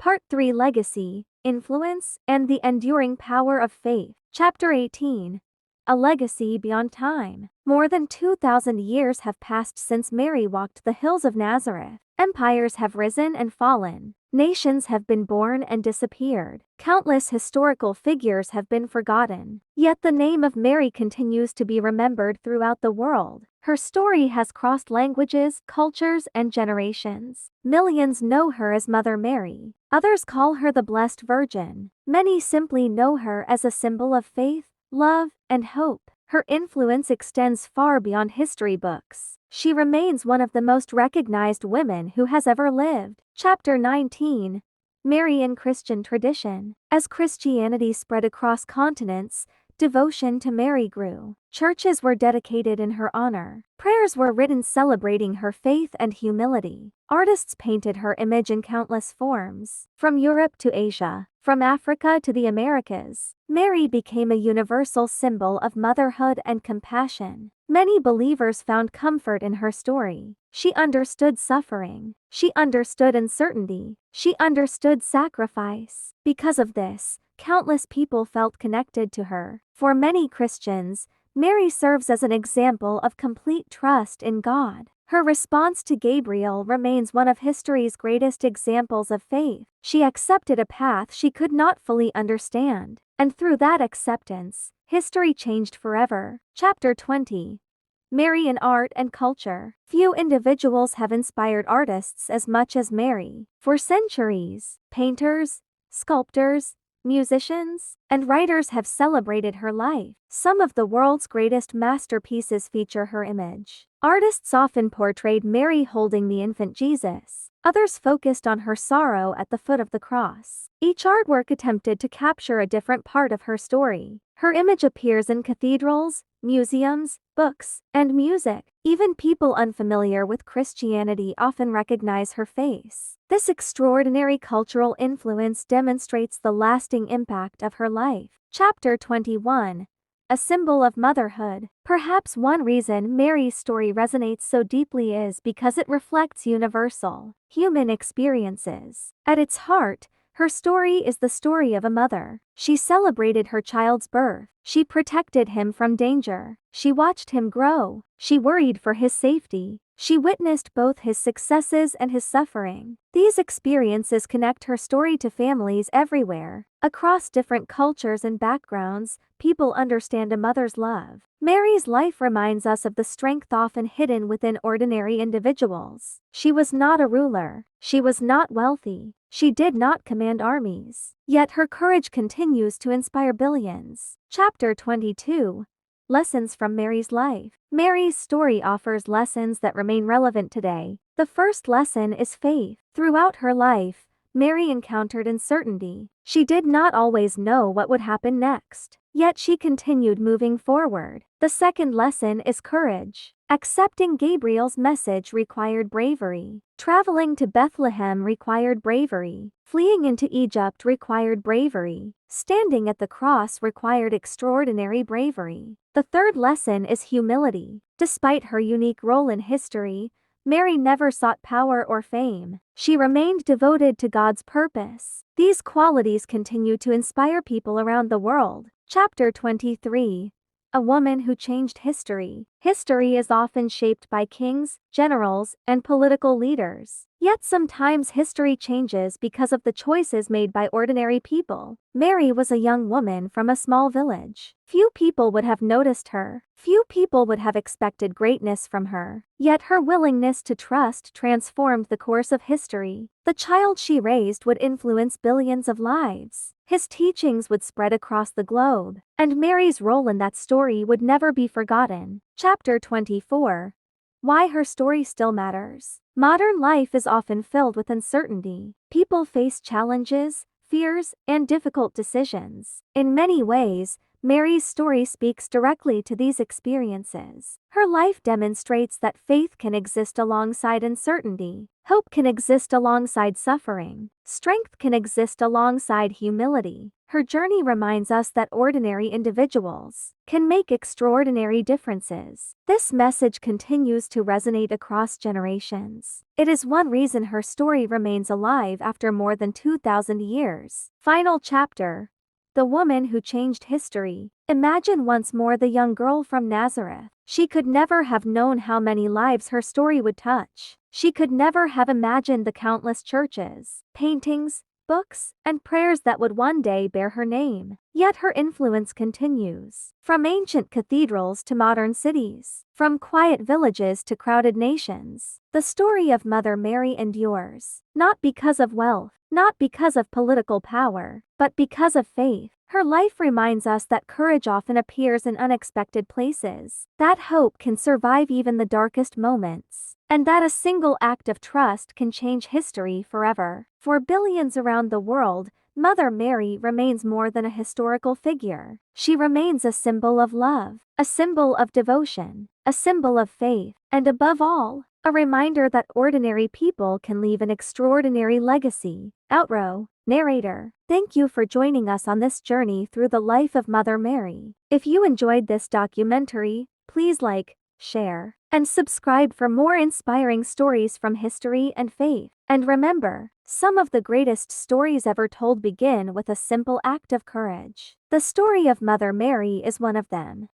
Part 3: Legacy, Influence, and the Enduring Power of Faith. Chapter 18. A Legacy Beyond Time. More than 2,000 years have passed since Mary walked the hills of Nazareth. Empires have risen and fallen. Nations have been born and disappeared. Countless historical figures have been forgotten. Yet the name of Mary continues to be remembered throughout the world. Her story has crossed languages, cultures, and generations. Millions know her as Mother Mary. Others call her the Blessed Virgin. Many simply know her as a symbol of faith, love, and hope. Her influence extends far beyond history books. She remains one of the most recognized women who has ever lived. Chapter 19. Mary in Christian Tradition. As Christianity spread across continents, devotion to Mary grew. Churches were dedicated in her honor. Prayers were written celebrating her faith and humility. Artists painted her image in countless forms. From Europe to Asia, from Africa to the Americas, Mary became a universal symbol of motherhood and compassion. Many believers found comfort in her story. She understood suffering. She understood uncertainty. She understood sacrifice. Because of this, countless people felt connected to her. For many Christians, Mary serves as an example of complete trust in God. Her response to Gabriel remains one of history's greatest examples of faith. She accepted a path she could not fully understand, and through that acceptance, history changed forever. Chapter 20. Mary in Art and Culture. Few individuals have inspired artists as much as Mary. For centuries, painters, sculptors, musicians, and writers have celebrated her life. Some of the world's greatest masterpieces feature her image. Artists often portrayed Mary holding the infant Jesus. Others focused on her sorrow at the foot of the cross. Each artwork attempted to capture a different part of her story. Her image appears in cathedrals, museums, books, and music. Even people unfamiliar with Christianity often recognize her face. This extraordinary cultural influence demonstrates the lasting impact of her life. Chapter 21. A Symbol of Motherhood. Perhaps one reason Mary's story resonates so deeply is because it reflects universal, human experiences. At its heart, her story is the story of a mother. She celebrated her child's birth. She protected him from danger. She watched him grow. She worried for his safety. She witnessed both his successes and his suffering. These experiences connect her story to families everywhere. Across different cultures and backgrounds, people understand a mother's love. Mary's life reminds us of the strength often hidden within ordinary individuals. She was not a ruler. She was not wealthy. She did not command armies. Yet her courage continues to inspire billions. Chapter 22. Lessons from Mary's life. Mary's story offers lessons that remain relevant today. The first lesson is faith. Throughout her life, Mary encountered uncertainty. She did not always know what would happen next. Yet she continued moving forward. The second lesson is courage. Accepting Gabriel's message required bravery. Traveling to Bethlehem required bravery. Fleeing into Egypt required bravery. Standing at the cross required extraordinary bravery. The third lesson is humility. Despite her unique role in history, Mary never sought power or fame. She remained devoted to God's purpose. These qualities continue to inspire people around the world. Chapter 23. A woman who changed history. History is often shaped by kings, generals, and political leaders. Yet sometimes history changes because of the choices made by ordinary people. Mary was a young woman from a small village. Few people would have noticed her. Few people would have expected greatness from her. Yet her willingness to trust transformed the course of history. The child she raised would influence billions of lives. His teachings would spread across the globe, and Mary's role in that story would never be forgotten. Chapter 24. Why her story still matters. Modern life is often filled with uncertainty. People face challenges, fears, and difficult decisions. In many ways, Mary's story speaks directly to these experiences. Her life demonstrates that faith can exist alongside uncertainty, hope can exist alongside suffering, strength can exist alongside humility. Her journey reminds us that ordinary individuals can make extraordinary differences. This message continues to resonate across generations. It is one reason her story remains alive after more than 2,000 years. Final chapter. The woman who changed history. Imagine once more the young girl from Nazareth. She could never have known how many lives her story would touch. She could never have imagined the countless churches, paintings, books, and prayers that would one day bear her name. Yet her influence continues. From ancient cathedrals to modern cities, from quiet villages to crowded nations, the story of Mother Mary endures. Not because of wealth, not because of political power, but because of faith. Her life reminds us that courage often appears in unexpected places, that hope can survive even the darkest moments, and that a single act of trust can change history forever. For billions around the world, Mother Mary remains more than a historical figure. She remains a symbol of love, a symbol of devotion, a symbol of faith, and above all, a reminder that ordinary people can leave an extraordinary legacy. Outro. Narrator. Thank you for joining us on this journey through the life of Mother Mary. If you enjoyed this documentary, please like, share, and subscribe for more inspiring stories from history and faith. And remember, some of the greatest stories ever told begin with a simple act of courage. The story of Mother Mary is one of them.